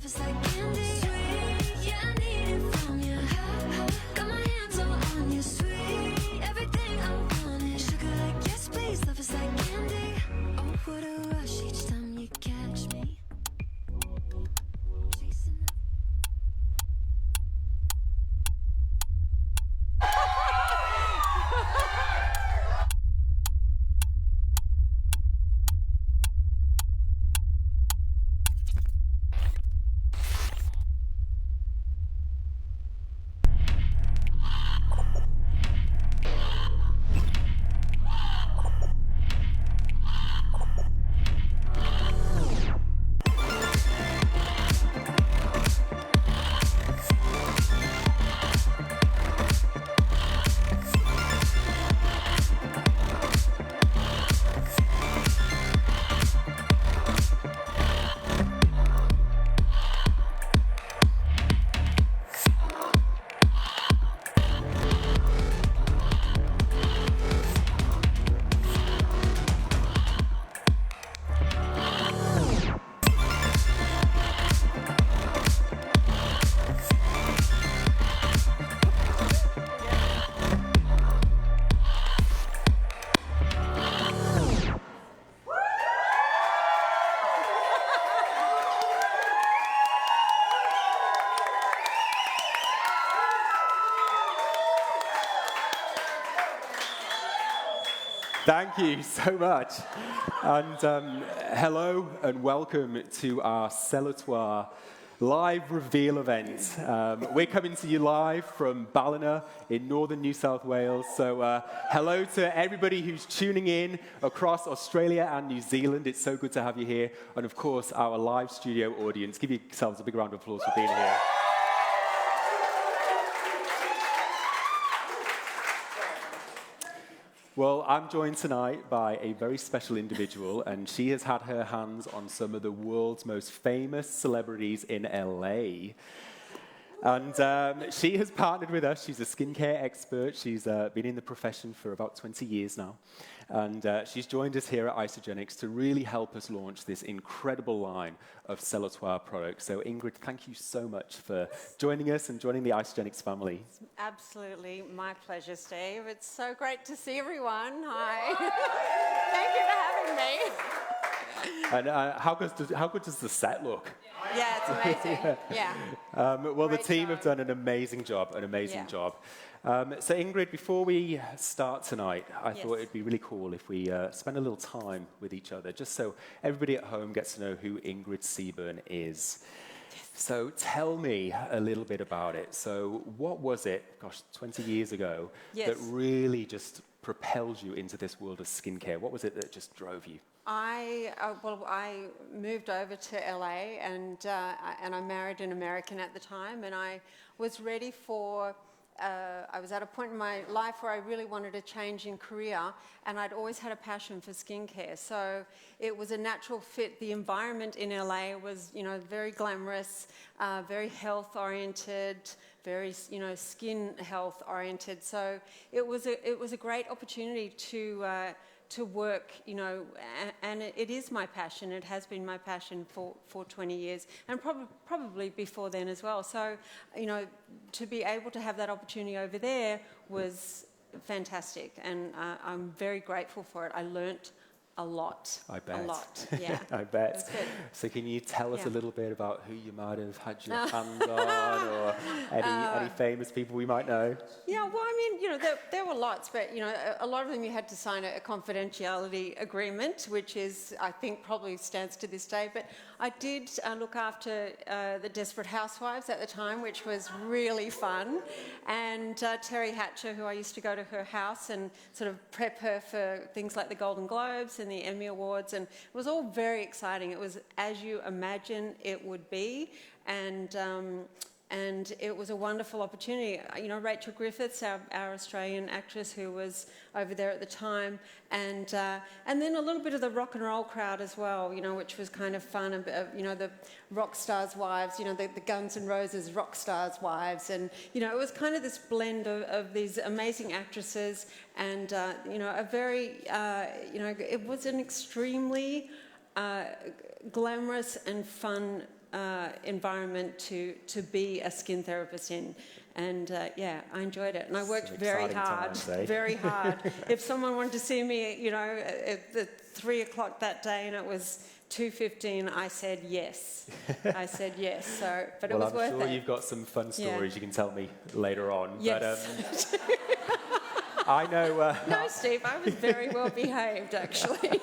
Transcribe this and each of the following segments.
it's like candy. Sweet, yeah, I need it from you. Got my hands all on you, sweet. Everything I want is sugar like yes, please. Love is like candy. Oh, what a rush each time you catch me. Chasing up. Thank you so much. And hello and welcome to our Celletoi live reveal event. We're coming to you live from Ballina in northern New South Wales. So hello to everybody who's tuning in across Australia and New Zealand. It's so good to have you here. And of course, our live studio audience. Give yourselves a big round of applause for being here. Well, I'm joined tonight by a very special individual, and she has had her hands on some of the world's most famous celebrities in LA. And she has partnered with us. She's a skincare expert. She's been in the profession for about 20 years now. And she's joined us here at Isagenix to really help us launch this incredible line of Celletoi products. So Ingrid, thank you so much for joining us and joining the Isagenix family. Absolutely my pleasure, Steve. It's so great to see everyone. Hi. Thank you for having me. And how good does the set look? Yeah, it's amazing. Yeah. Well, Great the team show. have done an amazing job, job. So Ingrid, before we start tonight, I thought it'd be really cool if we spend a little time with each other, just so everybody at home gets to know who Ingrid Seaburn is. Yes. So tell me a little bit about it. So what was it, 20 years ago, that really just propelled you into this world of skincare? What was it that just drove you? I moved over to LA and I married an American at the time, and I was ready for. I was at a point in my life where I really wanted a change in career, and I'd always had a passion for skincare. So it was a natural fit. The environment in LA was, very glamorous, very health-oriented, very, skin health-oriented. So it was a great opportunity to work, and it is my passion. It has been my passion for 20 years, and probably before then as well. So, to be able to have that opportunity over there was fantastic, and I'm very grateful for it. I learnt a lot. I bet. A lot, yeah. I bet. It was good. So can you tell us a little bit about who you might have had your hands on, or any famous people we might know? Yeah, well, I mean, there were lots, but, a lot of them you had to sign a confidentiality agreement, which is, I think, probably stands to this day. But I did look after the Desperate Housewives at the time, which was really fun. And Terry Hatcher, who I used to go to her house and sort of prep her for things like the Golden Globes and the Emmy Awards, and it was all very exciting. It was as you imagine it would be, and it was a wonderful opportunity. Rachel Griffiths, our Australian actress who was over there at the time, and then a little bit of the rock and roll crowd as well, which was kind of fun. The rock stars' wives, the Guns N' Roses rock stars' wives, and it was kind of this blend of these amazing actresses, and a very, it was an extremely glamorous and fun environment to be a skin therapist in. And yeah, I enjoyed it. And I worked very hard, times, eh? very hard. If someone wanted to see me, you know, at 3 o'clock that day and it was 2:15, I said yes. I said yes. So, but it was worth it. Well, I'm sure you've got some fun stories you can tell me later on. Yes. But, I know... No, Steve, I was very well behaved, actually.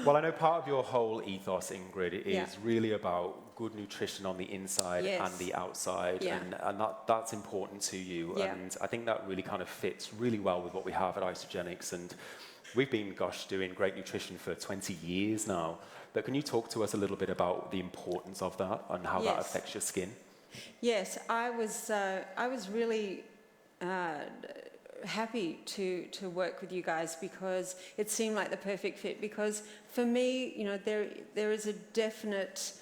Well, I know part of your whole ethos, Ingrid, is really about good nutrition on the inside and the outside, and that's important to you. And I think that really kind of fits really well with what we have at Isagenix. And we've been, doing great nutrition for 20 years now. But can you talk to us a little bit about the importance of that and how that affects your skin? Yes, I was really happy to work with you guys because it seemed like the perfect fit. Because for me, you know, there is a definite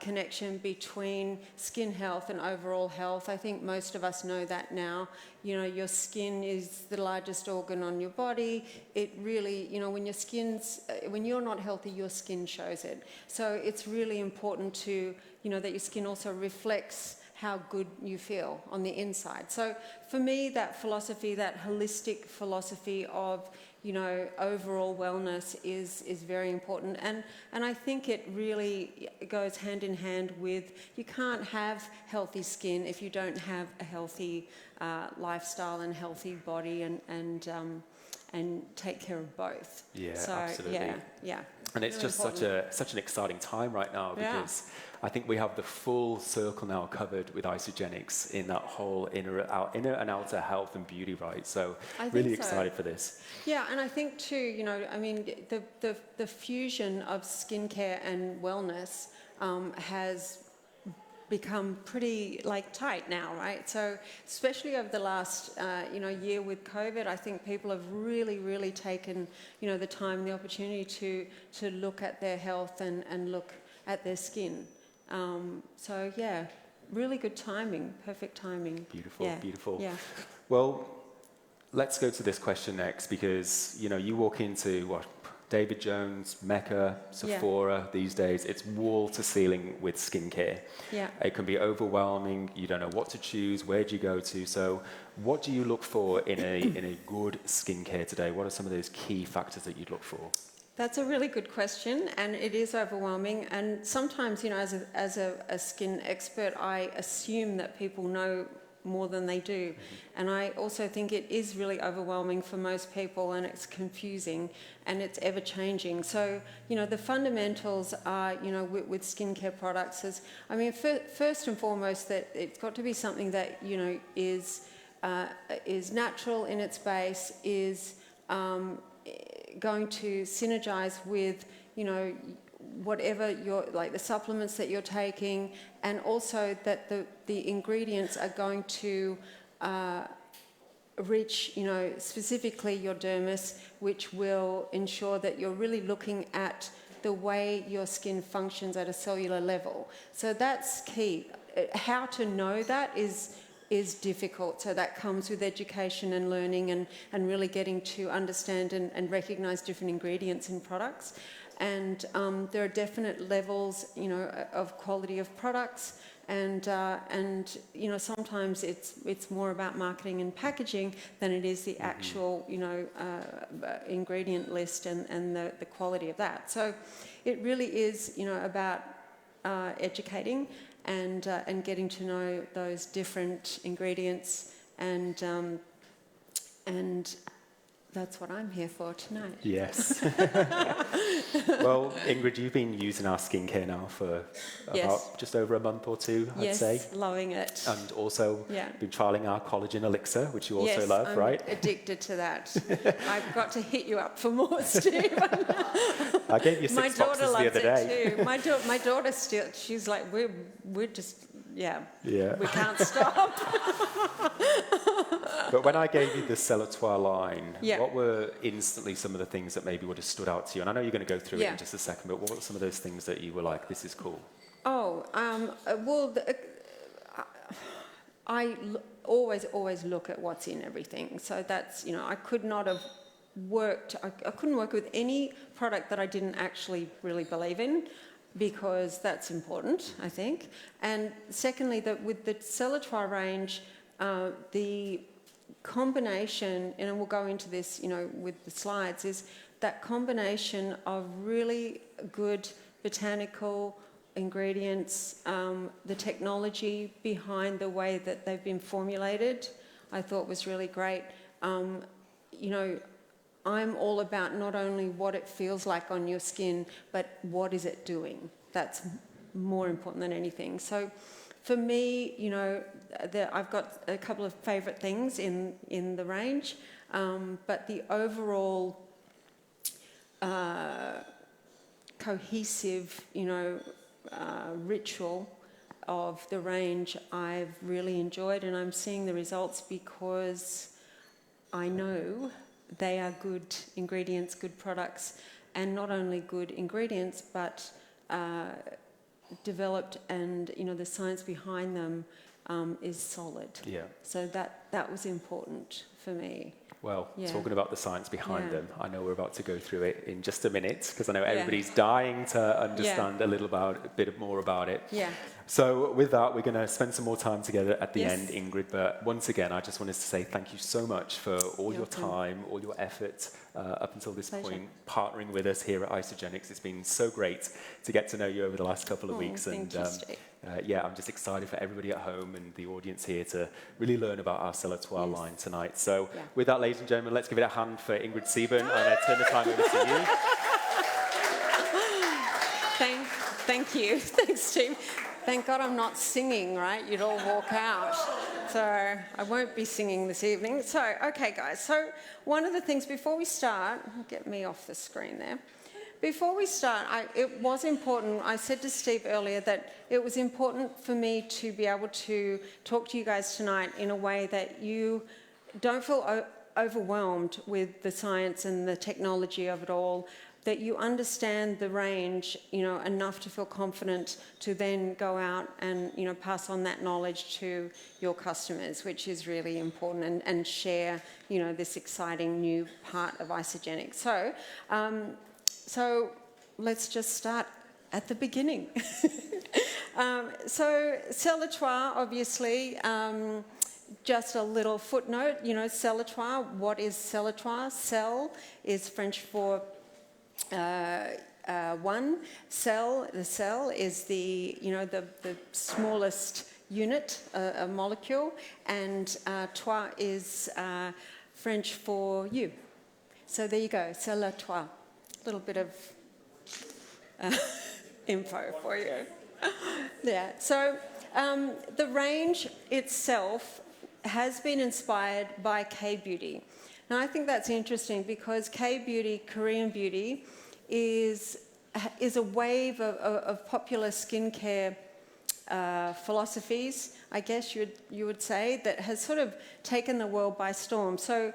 connection between skin health and overall health. I think most of us know that now. You know, your skin is the largest organ on your body. It really, you know, when you're not healthy, your skin shows it. So it's really important to, you know, that your skin also reflects how good you feel on the inside. So for me, that philosophy, that holistic philosophy of, you know, overall wellness is very important. And I think it really goes hand in hand with, you can't have healthy skin if you don't have a healthy lifestyle and healthy body and take care of both. Yeah, so, absolutely. Yeah. And it's really just such an exciting time right now because I think we have the full circle now covered with Isagenix in that whole inner and outer health and beauty, right? So really excited for this. Yeah, and I think too, you know, I mean, the fusion of skincare and wellness has become pretty tight now, right? So especially over the last year with COVID, I think people have really taken, you know, the time and the opportunity to look at their health and look at their skin. So yeah, really good timing, perfect timing. Beautiful. Yeah. Well, let's go to this question next because, you know, you walk into David Jones, Mecca, Sephora these days, it's wall to ceiling with skincare. Yeah. It can be overwhelming. You don't know what to choose. Where do you go to? So what do you look for in a good skincare today? What are some of those key factors that you'd look for? That's a really good question, and it is overwhelming. And sometimes, you know, as a skin expert, I assume that people know more than they do. And I also think it is really overwhelming for most people, and it's confusing and it's ever changing. So, you know, the fundamentals are, you know, with skincare products is, I mean, first and foremost, that it's got to be something that, you know, is natural in its base, is going to synergize with, you know, whatever the supplements that you're taking, and also that the ingredients are going to reach, you know, specifically your dermis, which will ensure that you're really looking at the way your skin functions at a cellular level. So that's key. How to know that is difficult. So that comes with education and learning and really getting to understand and recognize different ingredients in products. And there are definite levels, you know, of quality of products, and you know, sometimes it's more about marketing and packaging than it is the actual, you know, ingredient list and the quality of that. So it really is, you know, about educating and getting to know those different ingredients, and that's what I'm here for tonight. Yes. Well, Ingrid, you've been using our skincare now for about just over a month or two, I'd say. Yes, loving it. And also been trialing our collagen elixir, which you also love, I'm right? Addicted to that. I've got to hit you up for more, Steve. I gave you 6 boxes the other day. Too. My daughter still, she's like, we're just, we can't stop. But when I gave you the Celletoi line, what were instantly some of the things that maybe would have stood out to you? And I know you're going to go through it in just a second, but what were some of those things that you were like, this is cool? Oh, I always look at what's in everything. So that's, you know, I couldn't work with any product that I didn't actually really believe in. because that's important, I think. And secondly, that with the Celletoi range, the combination, and we'll go into this, with the slides, is that combination of really good botanical ingredients, the technology behind the way that they've been formulated, I thought was really great. I'm all about not only what it feels like on your skin, but what is it doing. That's more important than anything. So for me, I've got a couple of favourite things in the range, but the overall cohesive, ritual of the range I've really enjoyed, and I'm seeing the results because I know they are good ingredients, good products, and not only good ingredients, but developed, and the science behind them is solid. Yeah. So that was important for me. Well, Yeah. talking about the science behind Yeah. them, I know we're about to go through it in just a minute, because I know everybody's dying to understand a bit more about it. Yeah. So with that, we're going to spend some more time together at the Yes. end, Ingrid. But once again, I just wanted to say thank you so much for all your welcome. time, all your effort up until this Pleasure. point, partnering with us here at Isagenix. It's been so great to get to know you over the last couple of weeks. Thank you, Steve. I'm just excited for everybody at home and the audience here to really learn about our Celletoi line tonight. So with that, ladies and gentlemen, let's give it a hand for Ingrid Sieben, and I turn the time over to you. Thank you. Thanks, Steve. Thank God I'm not singing, right? You'd all walk out. So I won't be singing this evening. So, okay, guys. So one of the things before we start, get me off the screen there. Before we start, it was important, I said to Steve earlier that it was important for me to be able to talk to you guys tonight in a way that you don't feel overwhelmed with the science and the technology of it all, that you understand the range, enough to feel confident to then go out and, pass on that knowledge to your customers, which is really important, and share, this exciting new part of Isagenix. So let's just start at the beginning. So Celletoi, obviously, just a little footnote, Celletoi, what is Celletoi? Cell is French for one. Cell, the cell is the smallest unit, a molecule, and toi is French for you. So there you go, Celletoi. A little bit of info for you. Yeah, so the range itself has been inspired by KBeauty. Now, I think that's interesting because KBeauty, Korean beauty, is a wave of popular skincare philosophies, I guess you would say, that has sort of taken the world by storm. So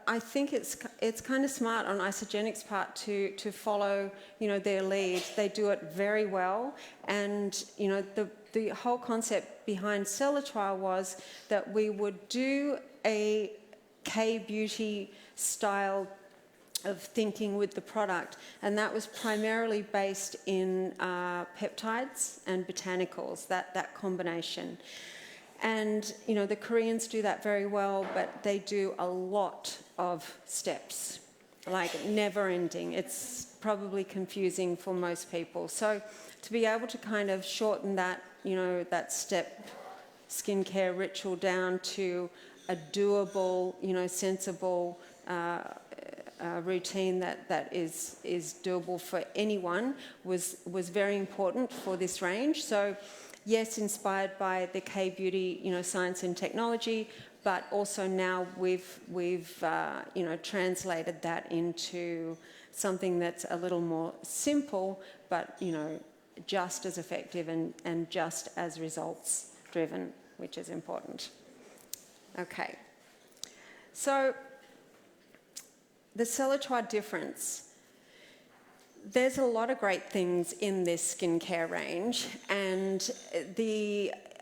I think it's kind of smart on Isagenix's part to follow, their lead. They do it very well, and the whole concept behind Celletoi was that we would do a KBeauty style of thinking with the product, and that was primarily based in peptides and botanicals, that combination. And, the Koreans do that very well, but they do a lot of steps, like never ending. It's probably confusing for most people. So to be able to kind of shorten that, that step skincare ritual down to a doable, sensible routine that is doable for anyone was very important for this range. So yes, inspired by the KBeauty, science and technology, but also now we've translated that into something that's a little more simple, but just as effective and just as results driven, which is important. Okay, so the Celletoi Difference. There's a lot of great things in this skincare range, and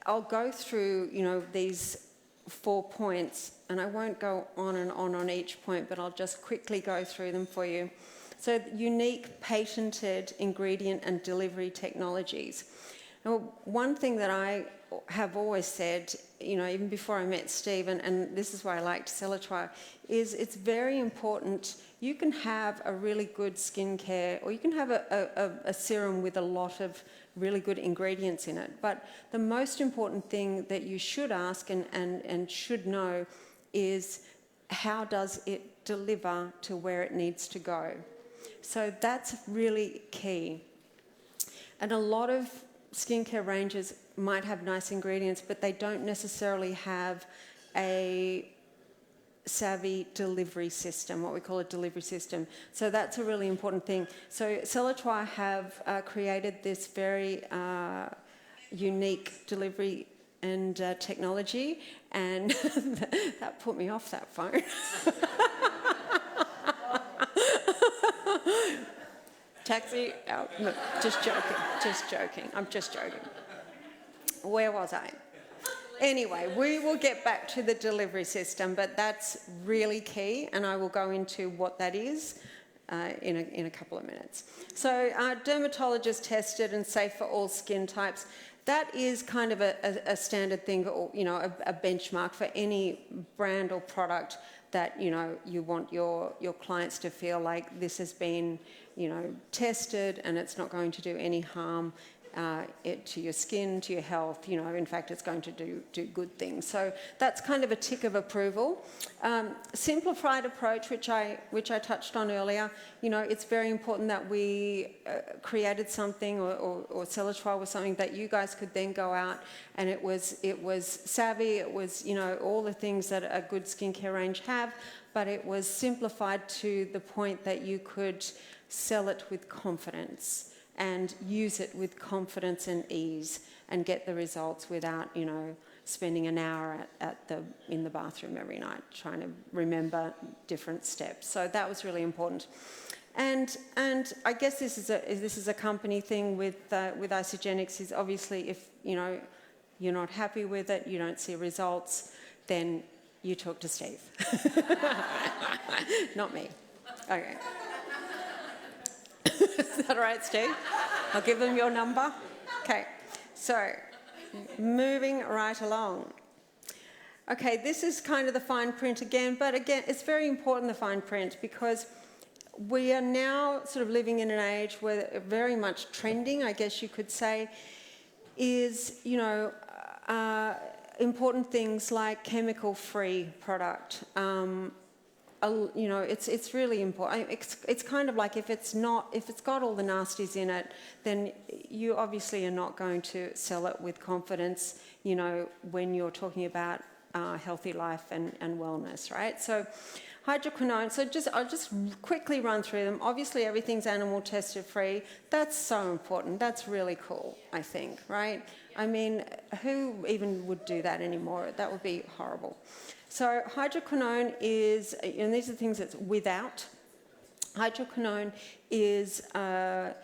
I'll go through, these 4 points, and I won't go on and on each point, but I'll just quickly go through them for you. So unique patented ingredient and delivery technologies. Now, one thing that I have always said, you know, even before I met Steve, and this is why I liked Celletoi, is it's very important. You can have a really good skincare, or you can have a serum with a lot of really good ingredients in it. But the most important thing that you should ask and should know is, how does it deliver to where it needs to go? So that's really key. And a lot of skincare ranges might have nice ingredients, but they don't necessarily have a savvy delivery system, what we call a delivery system. So that's a really important thing. So Celletoi have created this very unique delivery and technology, and that put me off that phone. Taxi? Oh, no, just joking. I'm just joking. Where was I? Anyway, we will get back to the delivery system, but that's really key, and I will go into what that is in a couple of minutes. So dermatologist tested and safe for all skin types. That is kind of a standard thing, or, you know, a benchmark for any brand or product that, you know, you want your clients to feel like this has been, you know, tested and it's not going to do any harm to your skin, to your health. You know, in fact, it's going to do good things. So that's kind of a tick of approval. Simplified approach, which I touched on earlier. You know, it's very important that we created something, or Celletoi was something that you guys could then go out, and it was savvy. It was, you know, all the things that a good skincare range have, but it was simplified to the point that you could sell it with confidence and use it with confidence and ease, and get the results without, you know, spending an hour in the bathroom every night trying to remember different steps. So that was really important. And I guess this is a company thing with Isagenix. Is obviously, if, you know, you're not happy with it, you don't see results, then you talk to Steve. Not me. Okay. Is that all right, Steve? I'll give them your number. Okay, so moving right along. Okay, this is kind of the fine print again, but again, it's very important, the fine print, because we are now sort of living in an age where very much trending, I guess you could say, is, you know, important things like chemical-free product. You know, it's really important. It's kind of like, if it's got all the nasties in it, then you obviously are not going to sell it with confidence, you know, when you're talking about healthy life and wellness, right? So hydroquinone, I'll just quickly run through them. Obviously, everything's animal tested free. That's so important. That's really cool, I think, right? I mean, who even would do that anymore? That would be horrible. So hydroquinone is, and these are things that's without. Hydroquinone is a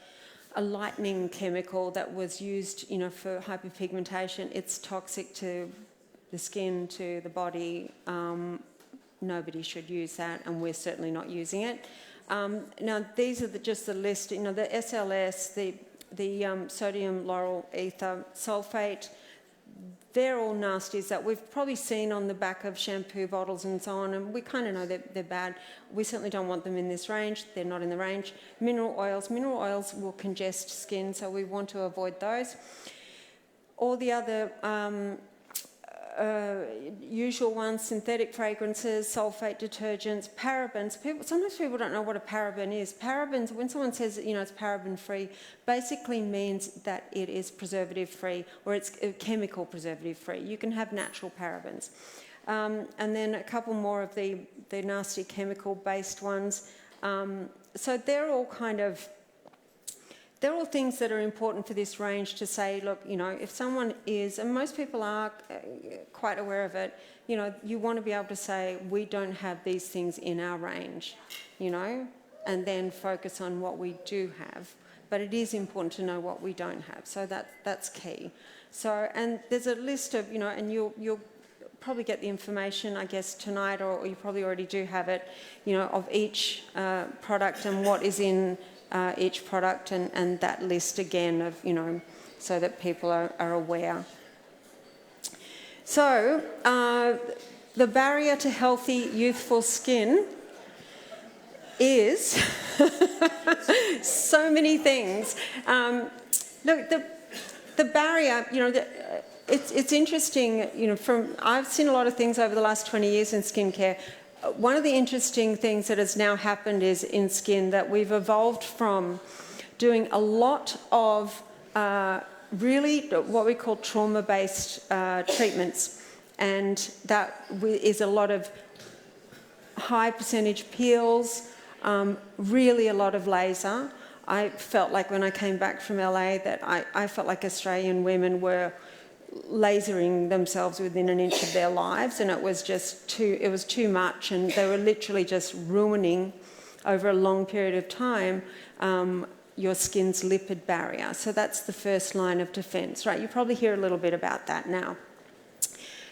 lightening chemical that was used, you know, for hyperpigmentation. It's toxic to the skin, to the body. Nobody should use that, and we're certainly not using it. Now, these are just the list. You know, the SLS, the sodium lauryl ether sulfate. They're all nasties that we've probably seen on the back of shampoo bottles and so on, and we kind of know they're bad. We certainly don't want them in this range. They're not in the range. Mineral oils will congest skin, so we want to avoid those. All the other usual ones: synthetic fragrances, sulfate detergents, parabens. Sometimes people don't know what a paraben is. Parabens, when someone says, you know, it's paraben-free, basically means that it is preservative-free, or it's chemical preservative-free. You can have natural parabens. And then a couple more of the nasty chemical-based ones. So they're all kind of... They're all things that are important for this range to say, look, you know, if someone is, and most people are quite aware of it, you know, you want to be able to say, we don't have these things in our range, you know, and then focus on what we do have. But it is important to know what we don't have, so that's key. So, and there's a list of, you know, and you'll probably get the information, I guess, tonight, or you probably already do have it, you know, of each product and what is in each product, and that list again of, you know, so that people are aware. So, the barrier to healthy, youthful skin is so many things. Look, the barrier, you know, it's interesting, you know, I've seen a lot of things over the last 20 years in skincare. One of the interesting things that has now happened is in skin that we've evolved from doing a lot of really what we call trauma-based treatments, and that is a lot of high percentage peels, really a lot of laser. I felt like when I came back from LA that I felt like Australian women were lasering themselves within an inch of their lives, and it was too much, and they were literally just ruining over a long period of time your skin's lipid barrier. So that's the first line of defense, right? You probably hear a little bit about that now.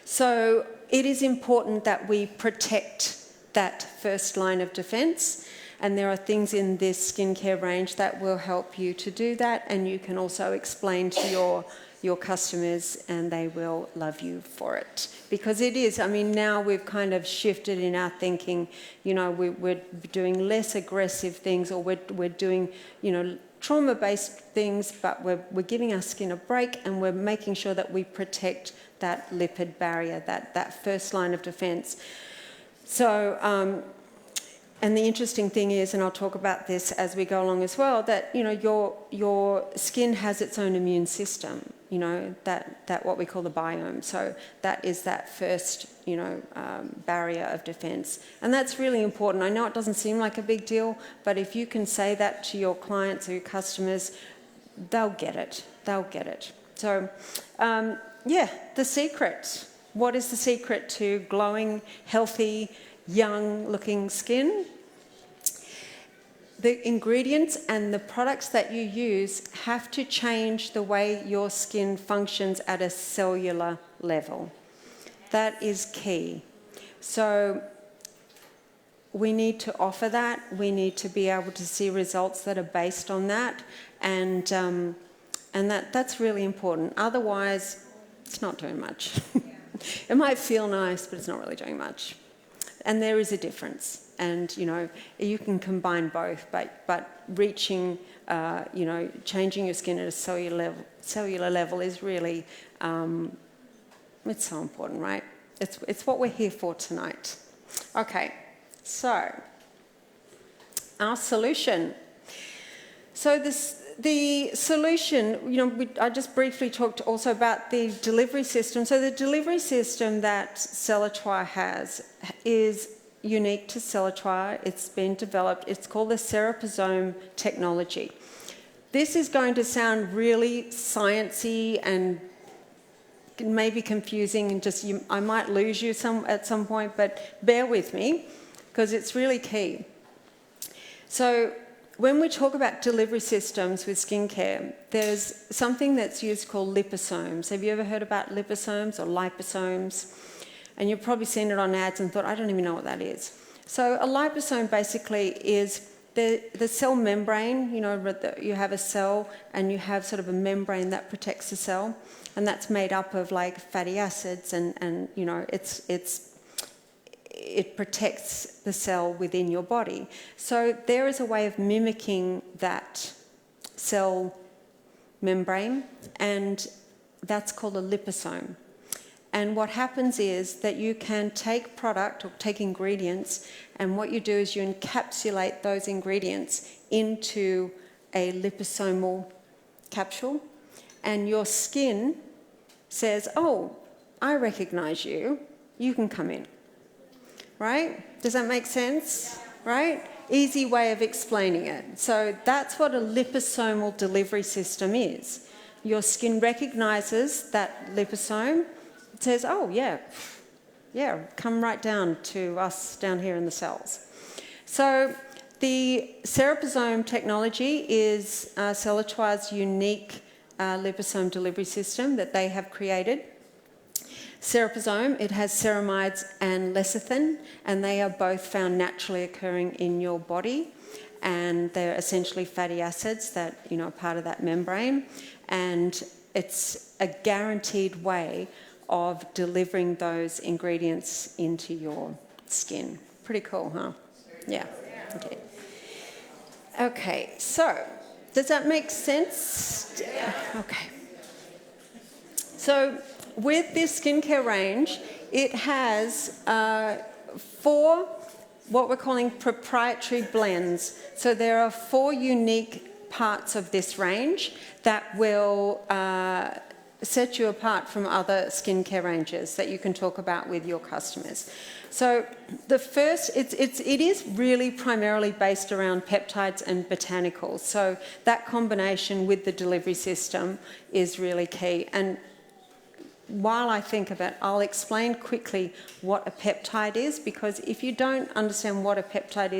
So it is important that we protect that first line of defense, and there are things in this skincare range that will help you to do that, and you can also explain to your customers, and they will love you for it. Because it is, I mean, now we've kind of shifted in our thinking, you know, we're doing less aggressive things, or we're doing, you know, trauma-based things, but we're giving our skin a break, and we're making sure that we protect that lipid barrier, that first line of defense. So, and the interesting thing is, and I'll talk about this as we go along as well, that, you know, your skin has its own immune system, you know, that what we call the biome. So that is that first, you know, barrier of defense. And that's really important. I know it doesn't seem like a big deal, but if you can say that to your clients or your customers, they'll get it. They'll get it. So, yeah, the secret. What is the secret to glowing, healthy, young-looking skin? The ingredients and the products that you use have to change the way your skin functions at a cellular level. That is key. So we need to offer that. We need to be able to see results that are based on that, and that's really important. Otherwise, it's not doing much. It might feel nice, but it's not really doing much. And there is a difference. And, you know, you can combine both, but reaching, you know, changing your skin at a cellular level is really, it's so important, right? It's what we're here for tonight. Okay, so our solution. So the solution, you know, I just briefly talked also about the delivery system. So the delivery system that Celletoi has is unique to Celletoi. It's been developed. It's called the Ceraposome Technology. This is going to sound really sciencey and maybe confusing, and just I might lose you at some point, but bear with me because it's really key. So when we talk about delivery systems with skincare, there's something that's used called liposomes. Have you ever heard about liposomes or liposomes? And you've probably seen it on ads and thought, I don't even know what that is. So a liposome basically is the cell membrane. You know, you have a cell and you have sort of a membrane that protects the cell, and that's made up of like fatty acids, and you know, it protects the cell within your body. So there is a way of mimicking that cell membrane, and that's called a liposome. And what happens is that you can take product or take ingredients, and what you do is you encapsulate those ingredients into a liposomal capsule, and your skin says, oh, I recognize you, you can come in. Right? Does that make sense? Right? Easy way of explaining it. So that's what a liposomal delivery system is. Your skin recognizes that liposome. It says, oh, yeah, come right down to us down here in the cells. So the Ceraposome technology is Celletoi's unique liposome delivery system that they have created. Ceraposome, it has ceramides and lecithin, and they are both found naturally occurring in your body. And they're essentially fatty acids that, you know, are part of that membrane. And it's a guaranteed way of delivering those ingredients into your skin. Pretty cool, huh? Yeah. Okay. Okay, so does that make sense? Yeah. Okay. So with this skincare range, it has 4 what we're calling proprietary blends. So there are 4 unique parts of this range that will set you apart from other skincare ranges that you can talk about with your customers. So the first, it is really primarily based around peptides and botanicals. So that combination with the delivery system is really key. And while I think of it, I'll explain quickly what a peptide is, because if you don't understand what a peptide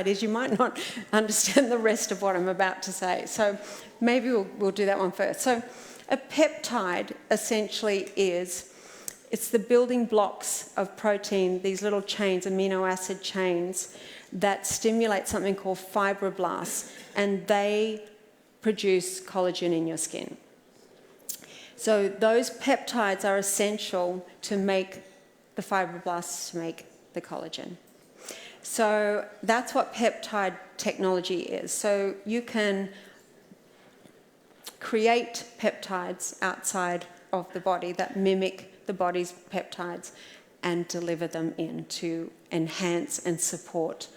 is, you might not understand the rest of what I'm about to say. So maybe we'll do that one first. So a peptide essentially it's the building blocks of protein, these little chains, amino acid chains, that stimulate something called fibroblasts, and they produce collagen in your skin. So those peptides are essential to make the fibroblasts to make the collagen. So that's what peptide technology is. So you can create peptides outside of the body that mimic the body's peptides and deliver them in to enhance and support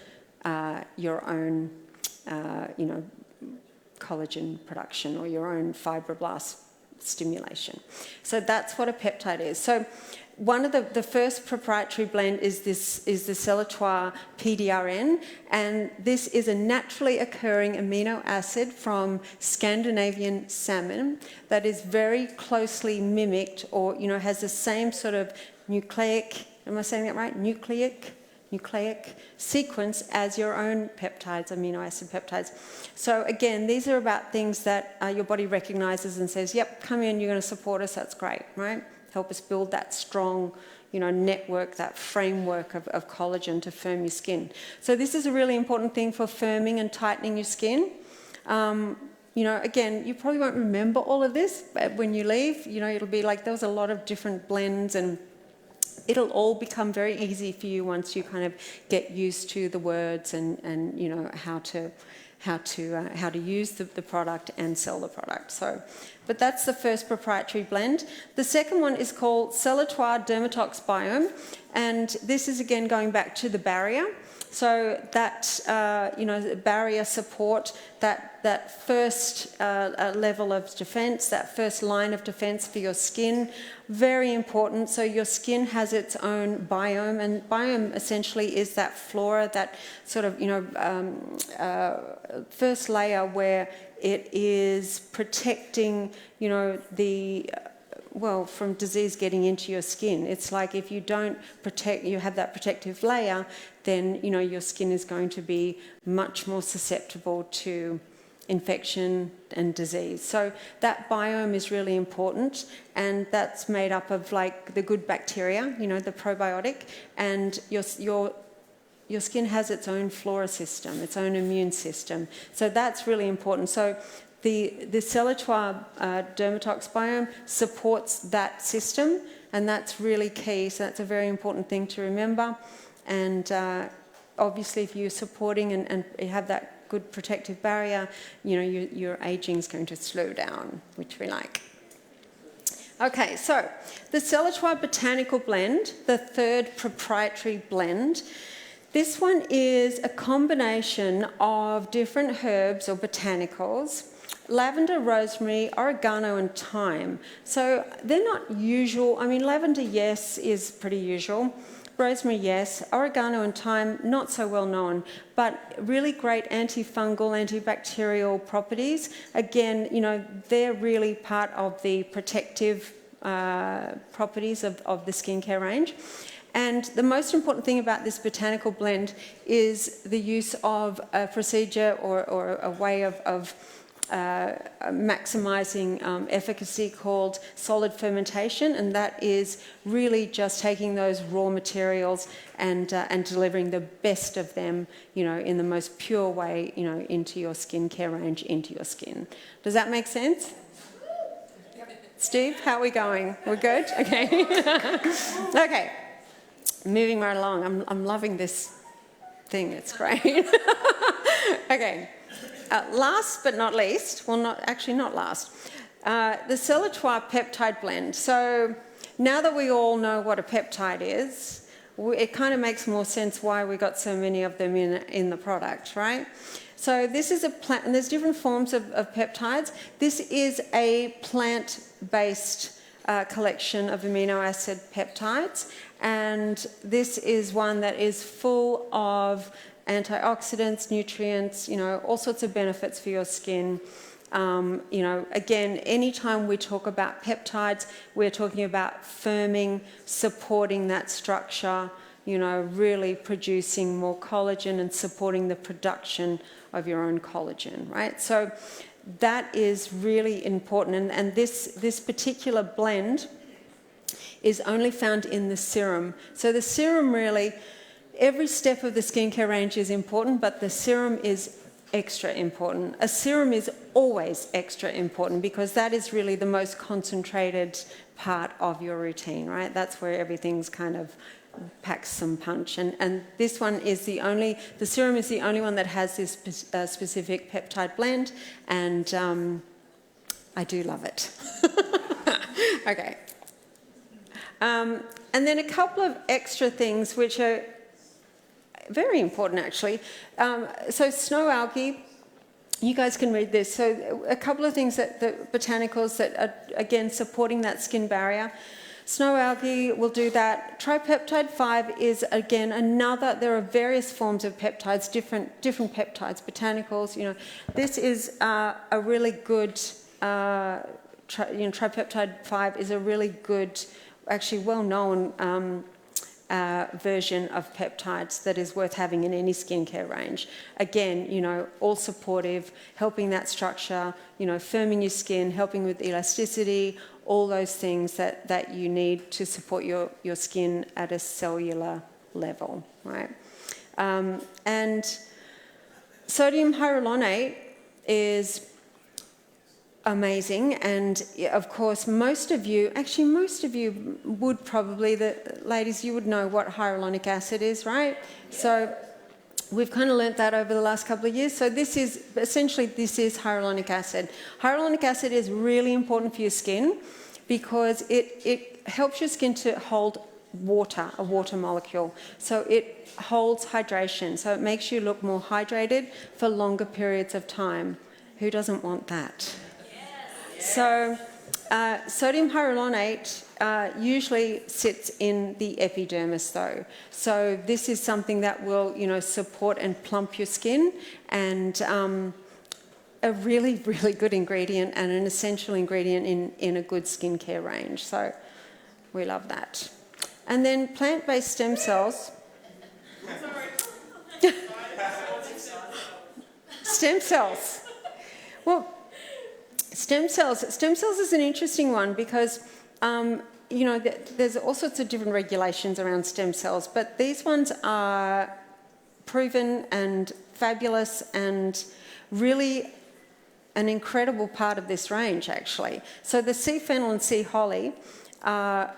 your own, collagen production or your own fibroblast stimulation. So that's what a peptide is. So one of the first proprietary blend is the Celletoi PDRN, and this is a naturally occurring amino acid from Scandinavian salmon that is very closely mimicked, or has the same sort of nucleic, am I saying that right? Nucleic sequence as your own peptides, amino acid peptides. So again, these are about things that your body recognizes and says, yep, come in, you're going to support us, that's great, right? Help us build that strong, network, that framework of collagen to firm your skin. So this is a really important thing for firming and tightening your skin. Again, you probably won't remember all of this, but when you leave, it'll be like there was a lot of different blends, and it'll all become very easy for you once you kind of get used to the words and how to use the product and sell the product. But that's the first proprietary blend. The second one is called Celletoi Dermatox Biome, and this is again going back to the barrier. So that barrier support, that first level of defense, that first line of defense for your skin, very important. So your skin has its own biome, and biome essentially is that flora, that sort of first layer where it is protecting from disease getting into your skin. It's like if you don't protect, you have that protective layer, then your skin is going to be much more susceptible to infection and disease. So that biome is really important, and that's made up of like the good bacteria, the probiotic, and your skin has its own flora system, its own immune system. So that's really important. So the Celletoi Dermatox Biome supports that system, and that's really key. So that's a very important thing to remember. And obviously, if you're supporting and you have that good protective barrier, your aging is going to slow down, which we like. Okay, so the Celletoi Botanical Blend, the third proprietary blend. This one is a combination of different herbs or botanicals, lavender, rosemary, oregano and thyme. So they're not usual. I mean, lavender, yes, is pretty usual. Rosemary, yes. Oregano and thyme, not so well known, but really great antifungal, antibacterial properties. Again, they're really part of the protective properties of the skincare range. And the most important thing about this botanical blend is the use of a procedure or a way of maximizing efficacy called solid fermentation, and that is really just taking those raw materials and delivering the best of them, you know, in the most pure way, you know, into your skincare range, into your skin. Does that make sense? Steve, how are we going? We're good? Okay. Okay. Moving right along. I'm loving this thing. It's great. Okay. Last but not least, well, not last, the Celletoi Peptide Blend. So now that we all know what a peptide is, it kind of makes more sense why we got so many of them in the product, right? So this is a plant, and there's different forms of peptides. This is a plant-based collection of amino acid peptides, and this is one that is full of antioxidants, nutrients, you know, all sorts of benefits for your skin. You know, again, anytime we talk about peptides, we're talking about firming, supporting that structure, you know, really producing more collagen and supporting the production of your own collagen, right? So that is really important. And this particular blend is only found in the serum. So the serum really, every step of the skincare range is important, but the serum is extra important. A serum is always extra important because that is really the most concentrated part of your routine, right? That's where everything's kind of packs some punch. And this one is the serum is the only one that has this specific peptide blend, and I do love it. Okay. And then a couple of extra things which are very important actually. So snow algae, you guys can read this. So a couple of things that the botanicals that are, again, supporting that skin barrier. Snow algae will do that. Tripeptide 5 is, again, another, there are various forms of peptides, different peptides, botanicals, you know. This is a really good, tripeptide 5 is a really good, actually well-known version of peptides that is worth having in any skincare range. Again, you know, all supportive, helping that structure, you know, firming your skin, helping with elasticity, all those things that you need to support your skin at a cellular level, right? And sodium hyaluronate is amazing, and of course most of you would probably, the ladies, you would know what hyaluronic acid is, right? So we've kind of learnt that over the last couple of years. So this is hyaluronic acid. Hyaluronic acid is really important for your skin because it helps your skin to hold water, a water molecule. So it holds hydration, so it makes you look more hydrated for longer periods of time. Who doesn't want that? So sodium hyaluronate usually sits in the epidermis though. So this is something that will, you know, support and plump your skin, and a really, really good ingredient and an essential ingredient in a good skincare range. So we love that. And then plant-based stem cells. Stem cells. Well, Stem cells is an interesting one because, you know, there's all sorts of different regulations around stem cells, but these ones are proven and fabulous and really an incredible part of this range, actually. So the sea fennel and sea holly are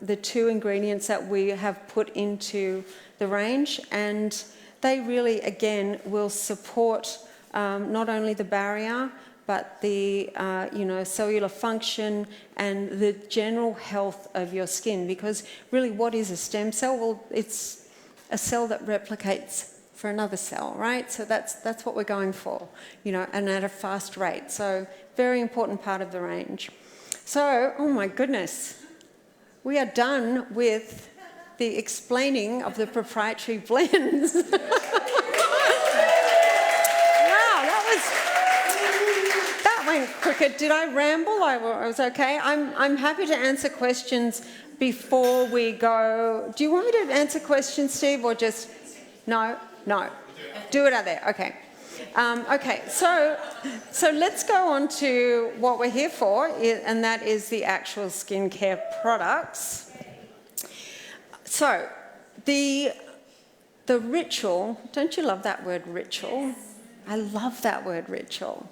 the two ingredients that we have put into the range, and they really, again, will support not only the barrier, but the you know, cellular function and the general health of your skin. Because really, what is a stem cell? Well, it's a cell that replicates for another cell, right? So that's what we're going for, you know, and at a fast rate. So very important part of the range. So, oh my goodness, we are done with the explaining of the proprietary blends. Cricket, did I ramble? I was okay. I'm happy to answer questions before we go. Do you want me to answer questions, Steve, or just no? No. Do it out there. Okay. Okay, so let's go on to what we're here for, and that is the actual skincare products. So, the ritual, don't you love that word ritual? I love that word ritual.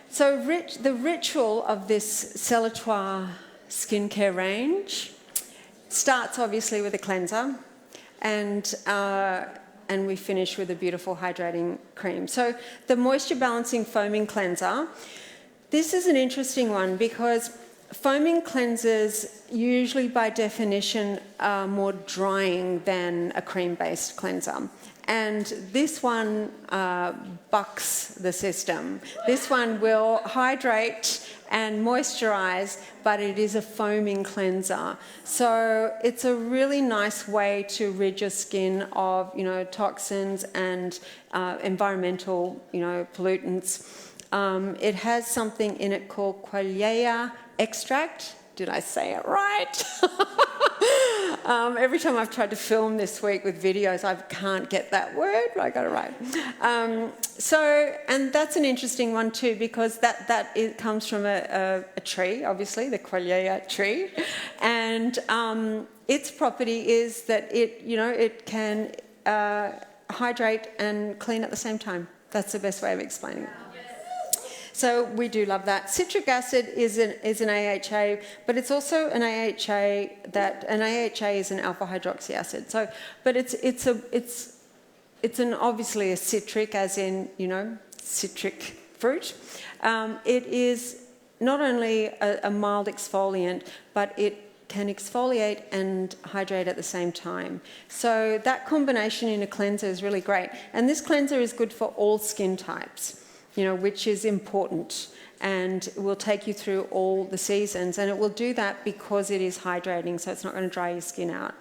So the ritual of this Celletoi skincare range starts obviously with a cleanser, and we finish with a beautiful hydrating cream. So the moisture balancing foaming cleanser, this is an interesting one because foaming cleansers usually by definition are more drying than a cream-based cleanser. And this one bucks the system. This one will hydrate and moisturize, but it is a foaming cleanser. So it's a really nice way to rid your skin of, toxins and environmental, pollutants. It has something in it called qualia extract. Did I say it right? Every time I've tried to film this week with videos, I can't get that word. I got it right. And that's an interesting one too, because it comes from a tree, obviously, the qualia tree, and its property is that it can hydrate and clean at the same time. That's the best way of explaining it. So we do love that. Citric acid is an AHA, but it's also an AHA is an alpha hydroxy acid. So, but it's obviously a citric, as in citric fruit. It is not only a mild exfoliant, but it can exfoliate and hydrate at the same time. So that combination in a cleanser is really great. And this cleanser is good for all skin types, which is important, and will take you through all the seasons, and it will do that because it is hydrating, so it's not going to dry your skin out.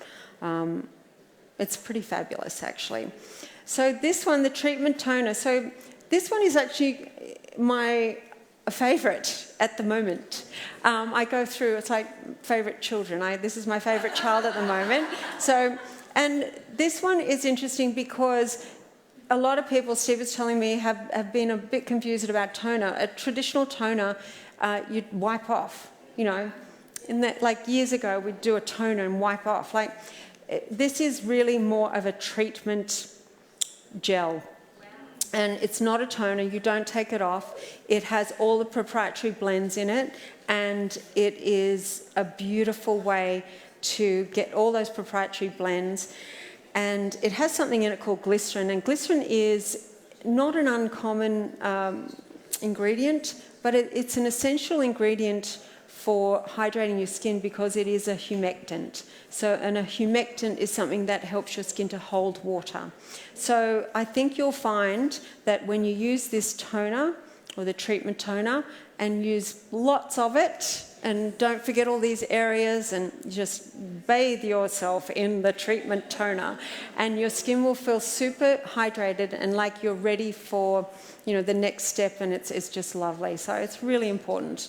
It's pretty fabulous, actually. So this one, the treatment toner, so this one is actually my favourite at the moment. I go through, it's like favourite children. This is my favourite child at the moment. So, and this one is interesting because a lot of people, Steve was telling me, have been a bit confused about toner. A traditional toner, you'd wipe off, In that, like years ago, we'd do a toner and wipe off. This is really more of a treatment gel. And it's not a toner, you don't take it off. It has all the proprietary blends in it, and it is a beautiful way to get all those proprietary blends. And it has something in it called glycerin, and glycerin is not an uncommon ingredient, but it's an essential ingredient for hydrating your skin because it is a humectant. So, and a humectant is something that helps your skin to hold water. So I think you'll find that when you use this toner, or the treatment toner, and use lots of it, and don't forget all these areas, and just bathe yourself in the treatment toner, and your skin will feel super hydrated and like you're ready for, the next step, and it's just lovely. So it's really important.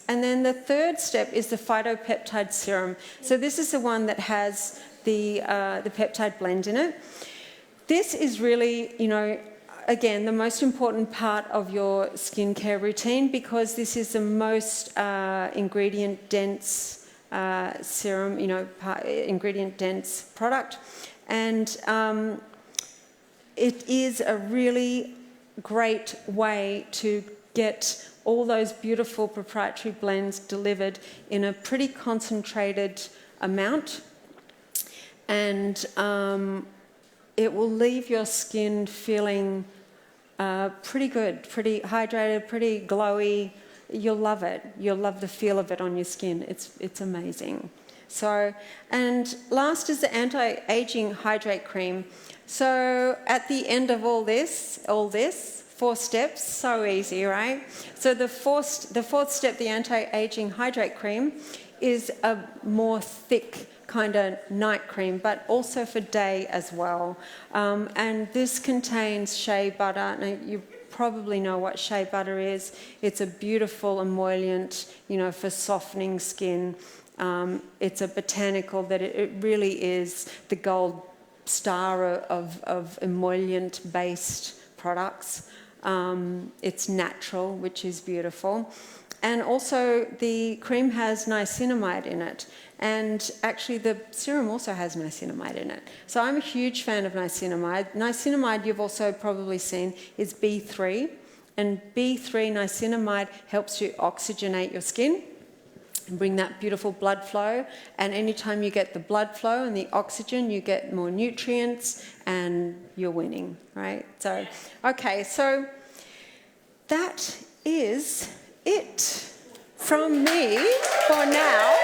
And then the third step is the phytopeptide serum. So this is the one that has the peptide blend in it. This is really, again, the most important part of your skincare routine, because this is the most ingredient-dense serum, ingredient-dense product. And it is a really great way to get all those beautiful proprietary blends delivered in a pretty concentrated amount. And it will leave your skin feeling pretty good, pretty hydrated, pretty glowy. You'll love it. You'll love the feel of it on your skin. It's amazing. So, and last is the Anti-Aging Hydrate Cream. So at the end of all this, 4 steps, so easy, right? So the fourth step, the Anti-Aging Hydrate Cream, is a more thick kind of night cream, but also for day as well. And this contains shea butter. Now, you probably know what shea butter is. It's a beautiful emollient, for softening skin. It's a botanical that it really is the gold star of emollient-based products. It's natural, which is beautiful. And also the cream has niacinamide in it. And actually the serum also has niacinamide in it. So I'm a huge fan of niacinamide. Niacinamide, you've also probably seen, is B3. And B3 niacinamide helps you oxygenate your skin and bring that beautiful blood flow. And anytime you get the blood flow and the oxygen, you get more nutrients and you're winning, right? So, okay, so that is it from me for now.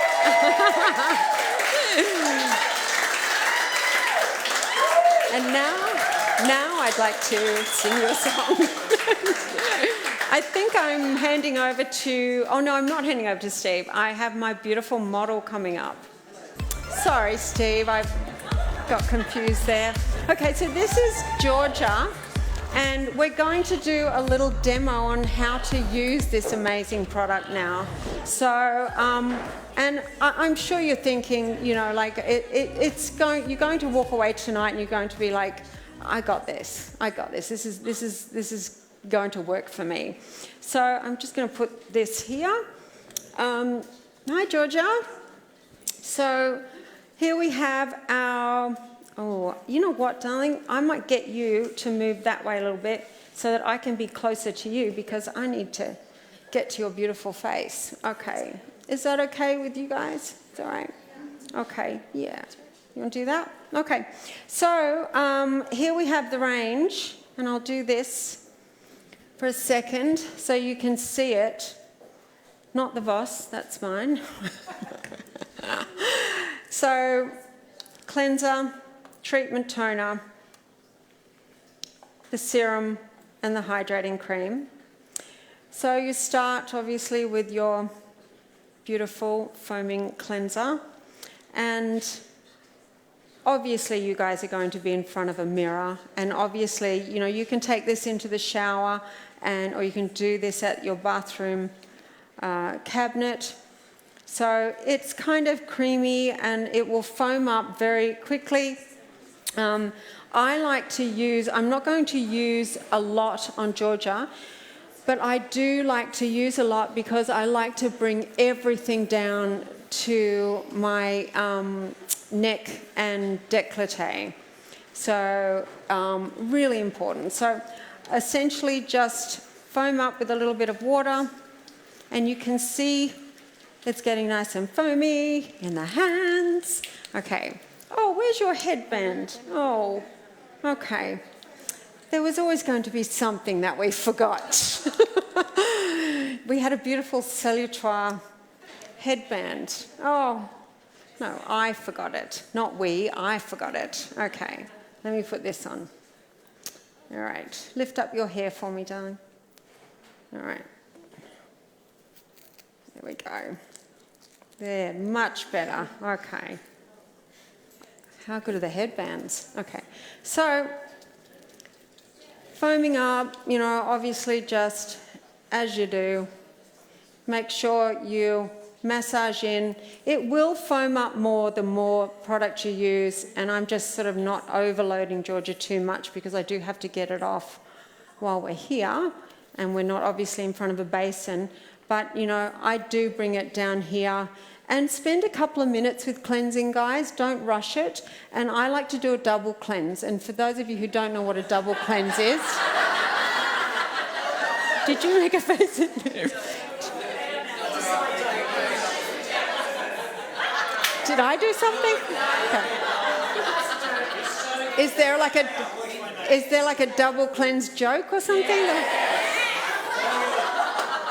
And now I'd like to sing you a song. I think I'm handing over to, oh no, I'm not handing over to Steve. I have my beautiful model coming up. Sorry, Steve, I got confused there. Okay, so this is Georgia, and we're going to do a little demo on how to use this amazing product now. So, and I'm sure you're thinking, you know, like you're going to walk away tonight and you're going to be like, I got this. This is going to work for me. So I'm just going to put this here. Hi, Georgia. So here we have our, oh, you know what, darling? I might get you to move that way a little bit so that I can be closer to you because I need to get to your beautiful face. Okay. Is that okay with you guys? Is that all right? Okay, yeah. You want to do that? Okay. So here we have the range, and I'll do this for a second so you can see it. Not the Voss, that's mine. So, cleanser, treatment toner, the serum, and the hydrating cream. So you start obviously with your beautiful foaming cleanser, and obviously you guys are going to be in front of a mirror, and obviously, you know, you can take this into the shower or you can do this at your bathroom cabinet. So it's kind of creamy and it will foam up very quickly. I like to use, I'm not going to use a lot on Georgia, but I do like to use a lot because I like to bring everything down to my neck and décolleté. So really important. So essentially just foam up with a little bit of water, and you can see it's getting nice and foamy in the hands. Okay. Oh, where's your headband? Oh, okay. There was always going to be something that we forgot. We had a beautiful Celletoi headband. Oh, no, I forgot it. Not we, I forgot it. Okay, let me put this on. All right, lift up your hair for me, darling. All right. There we go. There, much better. Okay. How good are the headbands? Okay, so foaming up, you know, obviously just as you do, make sure you massage in. It will foam up more the more product you use, and I'm just sort of not overloading Georgia too much because I do have to get it off while we're here, and we're not obviously in front of a basin, but you know, I do bring it down here. And spend a couple of minutes with cleansing, guys. Don't rush it. And I like to do a double cleanse. And for those of you who don't know what a double cleanse is... Did you make a face at me? Did I do something? Okay. Is there like a double cleanse joke or something?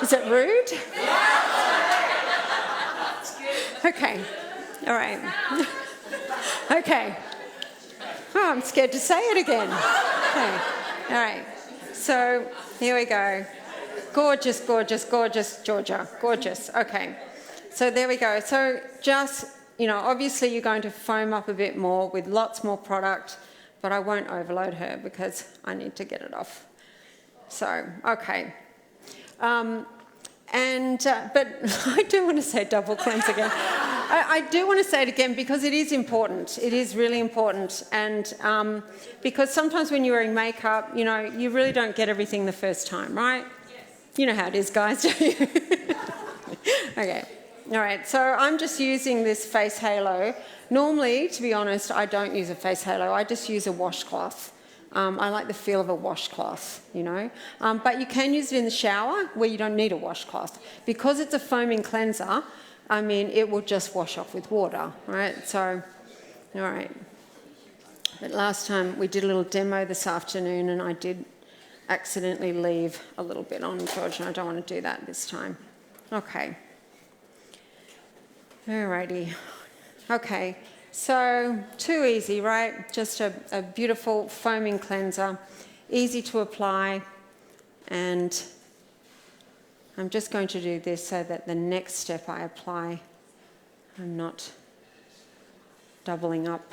Is it rude? Okay, all right. Okay. Oh, I'm scared to say it again. Okay, all right. So here we go. Gorgeous, gorgeous, gorgeous, Georgia. Gorgeous. Okay. So there we go. So just, you know, obviously you're going to foam up a bit more with lots more product, but I won't overload her because I need to get it off. So, okay. But I do want to say double cleanse again. I do want to say it again because it is important. It is really important. And because sometimes when you're wearing makeup, you know, you really don't get everything the first time, right? Yes. You know how it is, guys, don't you? Okay. All right. So I'm just using this face halo. Normally, to be honest, I don't use a face halo. I just use a washcloth. I like the feel of a washcloth, you know. But you can use it in the shower where you don't need a washcloth. Because it's a foaming cleanser, I mean, it will just wash off with water, right? So, all right. But last time we did a little demo this afternoon and I did accidentally leave a little bit on, George, and I don't want to do that this time. Okay. Alrighty. Okay. So, too easy, right? Just a beautiful foaming cleanser, easy to apply, and I'm just going to do this so that the next step I apply, I'm not doubling up,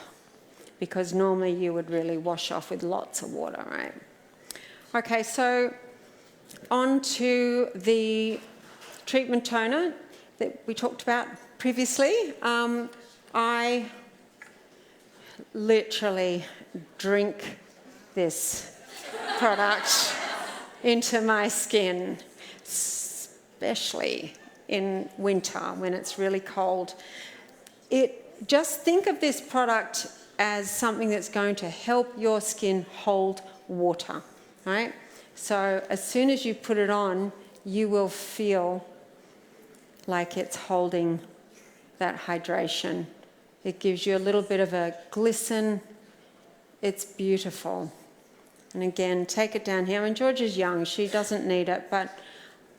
because normally you would really wash off with lots of water, right? Okay, so on to the treatment toner that we talked about previously. I literally drink this product into my skin, especially in winter when it's really cold. Just think of this product as something that's going to help your skin hold water, right? So as soon as you put it on, you will feel like it's holding that hydration. It gives you a little bit of a glisten. It's beautiful. And again, take it down here. I mean, George is young. She doesn't need it. But,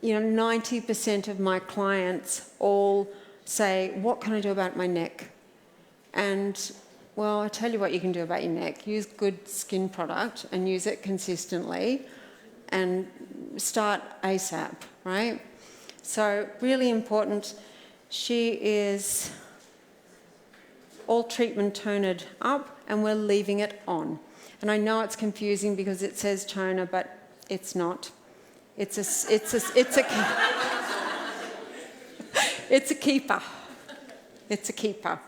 you know, 90% of my clients all say, what can I do about my neck? And, well, I tell you what you can do about your neck. Use good skin product and use it consistently and start ASAP, right? So really important. She is all treatment tonered up and we're leaving it on. And I know it's confusing because it says toner, but it's not. It's a keeper. It's a keeper.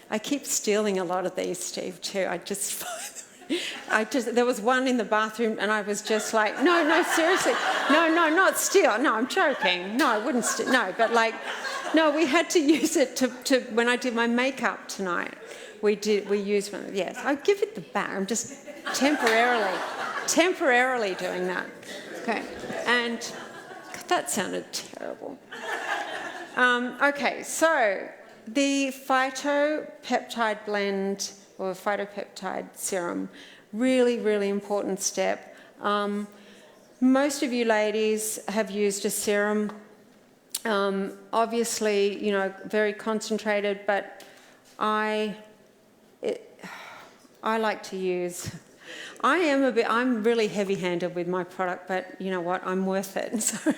I keep stealing a lot of these, Steve, too. There was one in the bathroom and I was just like, no, seriously. No, not steal. No, I'm joking. No, I wouldn't steal. No, but like, no, we had to use it to when I did my makeup tonight. We used one. Yes, I'll give it the back. I'm just temporarily doing that. Okay, and that sounded terrible. Okay, so the Peptide Blend or Phytopeptide Serum, really, really important step. Most of you ladies have used a serum. Obviously, you know, very concentrated, but I like to use. I'm really heavy-handed with my product, but you know what? I'm worth it, so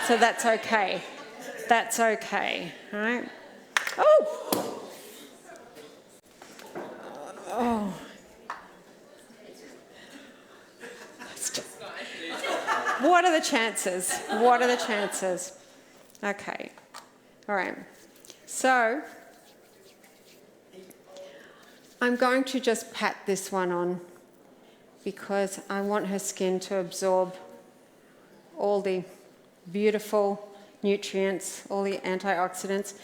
so that's okay. That's okay, all right? Oh. What are the chances? What are the chances? Okay. All right. So I'm going to just pat this one on because I want her skin to absorb all the beautiful nutrients, all the antioxidants.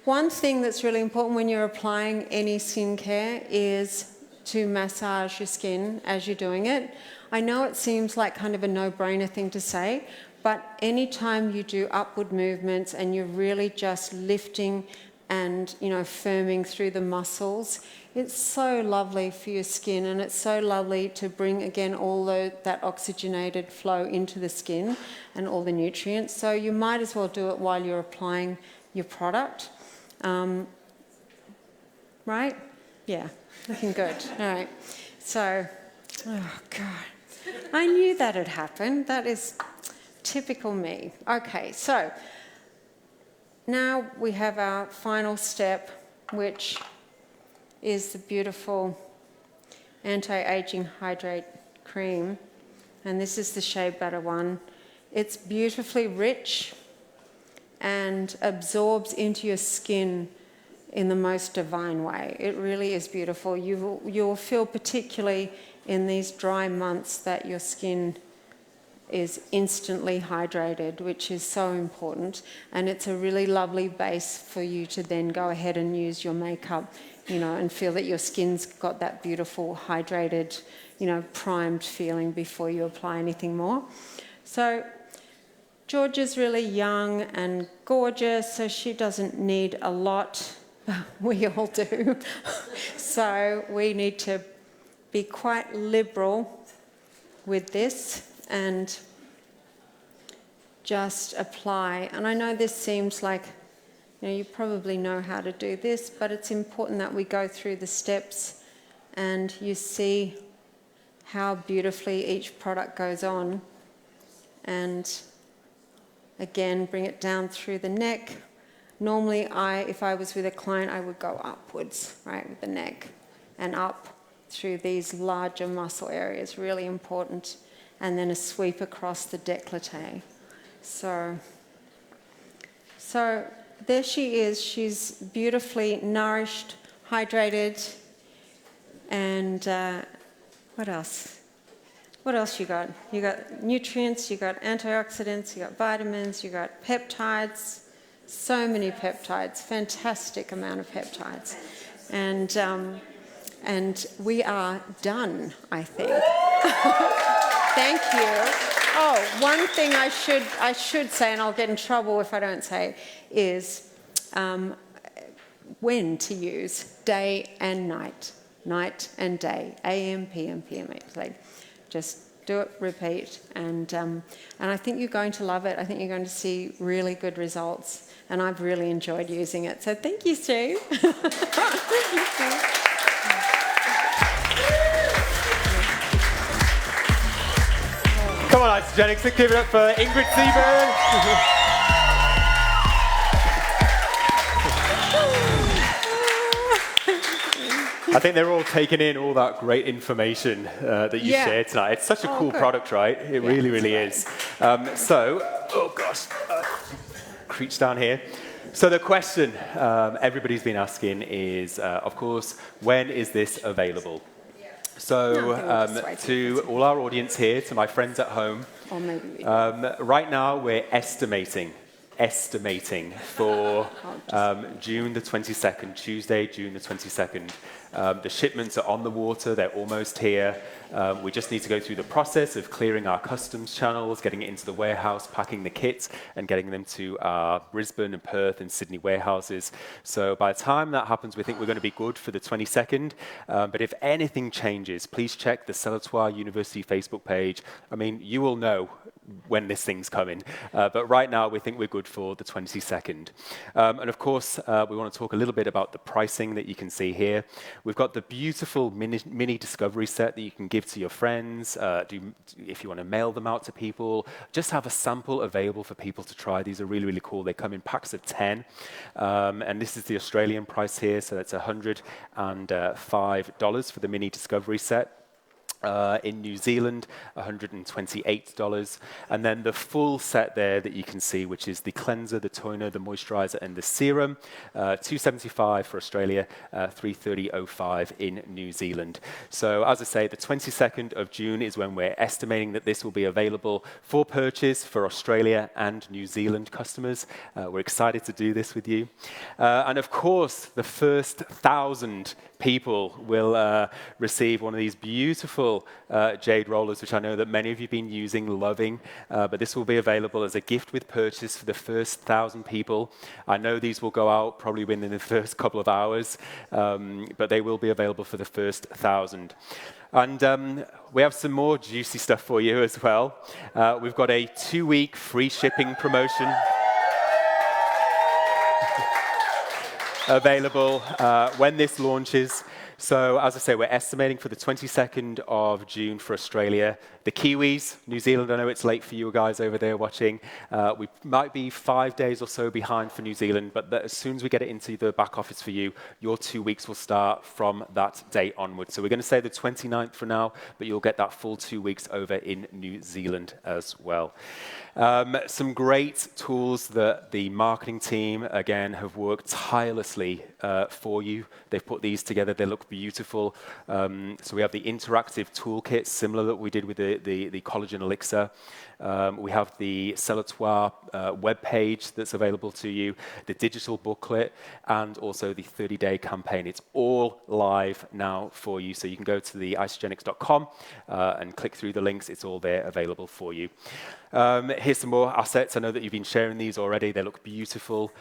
One thing that's really important when you're applying any skincare is to massage your skin as you're doing it. I know it seems like kind of a no-brainer thing to say, but anytime you do upward movements and you're really just lifting and, you know, firming through the muscles, it's so lovely for your skin, and it's so lovely to bring, again, all that oxygenated flow into the skin and all the nutrients. So you might as well do it while you're applying your product. Right? Yeah, looking good. All right. So, oh, God. I knew that had happened. That is typical me. Okay, so now we have our final step, which is the beautiful Anti-Aging Hydrate Cream. And this is the shea butter one. It's beautifully rich and absorbs into your skin in the most divine way. It really is beautiful. You'll feel, particularly in these dry months, that your skin is instantly hydrated, which is so important. And it's a really lovely base for you to then go ahead and use your makeup, you know, and feel that your skin's got that beautiful, hydrated, you know, primed feeling before you apply anything more. So Georgia's really young and gorgeous, so she doesn't need a lot. We all do. So we need to be quite liberal with this and just apply. And I know this seems like, you know, you probably know how to do this, but it's important that we go through the steps and you see how beautifully each product goes on. And again, bring it down through the neck. Normally, if I was with a client, I would go upwards, right, with the neck, and up through these larger muscle areas, really important. And then a sweep across the décolleté. So there she is. She's beautifully nourished, hydrated, and what else? What else you got? You got nutrients, you got antioxidants, you got vitamins, you got peptides. So many peptides, fantastic amount of peptides. And we are done, I think. Thank you. Oh, one thing I should say, and I'll get in trouble if I don't say, is when to use, day and night and day, AM, PM, PM. Like, just do it, repeat, and I think you're going to love it. I think you're going to see really good results, and I've really enjoyed using it. So thank you, Sue. Come on, Isagenix, give it up for Ingrid Seaburn. I think they're all taking in all that great information that you shared tonight. It's such a cool product, right? It really, really is. Oh gosh, creeps down here. So the question everybody's been asking is, of course, when is this available? So to all our audience here, to my friends at home, right now we're estimating for June the 22nd, Tuesday, June the 22nd. The shipments are on the water, they're almost here. We just need to go through the process of clearing our customs channels, getting it into the warehouse, packing the kits, and getting them to our Brisbane and Perth and Sydney warehouses. So by the time that happens, we think we're going to be good for the 22nd. But if anything changes, please check the Celletoi University Facebook page. I mean, you will know when this thing's coming. But right now, we think we're good for the 22nd. And of course, we want to talk a little bit about the pricing that you can see here. We've got the beautiful mini discovery set that you can give to your friends, if you want to mail them out to people. Just have a sample available for people to try. These are really, really cool. They come in packs of 10. And this is the Australian price here, so that's $105 for the mini discovery set. In New Zealand, $128. And then the full set there that you can see, which is the cleanser, the toner, the moisturizer, and the serum, $275 for Australia, $330.05 in New Zealand. So as I say, the 22nd of June is when we're estimating that this will be available for purchase for Australia and New Zealand customers. We're excited to do this with you. And of course, the first 1,000 people will receive one of these beautiful jade rollers, which I know that many of you have been using, loving, but this will be available as a gift with purchase for the first 1,000 people. I know these will go out probably within the first couple of hours, but they will be available for the first 1,000. And we have some more juicy stuff for you as well. We've got a 2-week free shipping promotion available when this launches. So as I say, we're estimating for the 22nd of June for Australia. The Kiwis, New Zealand, I know it's late for you guys over there watching. We might be 5 days or so behind for New Zealand, but as soon as we get it into the back office for you, your 2 weeks will start from that date onwards. So we're going to say the 29th for now, but you'll get that full 2 weeks over in New Zealand as well. Some great tools that the marketing team, again, have worked tirelessly for you. They've put these together. They look beautiful. So we have the interactive toolkit, similar that we did with the Collagen Elixir. We have the Celletoi webpage that's available to you, the digital booklet, and also the 30-day campaign. It's all live now for you, so you can go to the isagenix.com and click through the links. It's all there available for you. Here's some more assets. I know that you've been sharing these already. They look beautiful.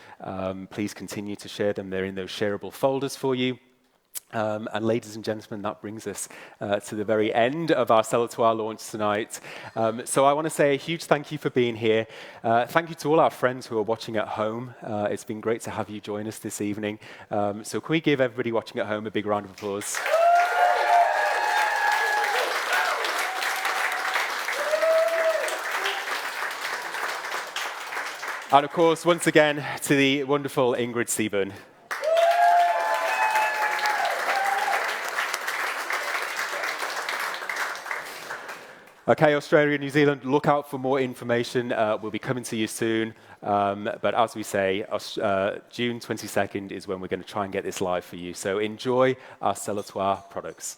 Please continue to share them. They're in those shareable folders for you. And ladies and gentlemen, that brings us to the very end of our Celletoi launch tonight. So I want to say a huge thank you for being here. Thank you to all our friends who are watching at home. It's been great to have you join us this evening. So can we give everybody watching at home a big round of applause? And of course, once again, to the wonderful Ingrid Seaburn. Okay, Australia and New Zealand, look out for more information. We'll be coming to you soon. But as we say, June 22nd is when we're going to try and get this live for you. So enjoy our Celletoi products.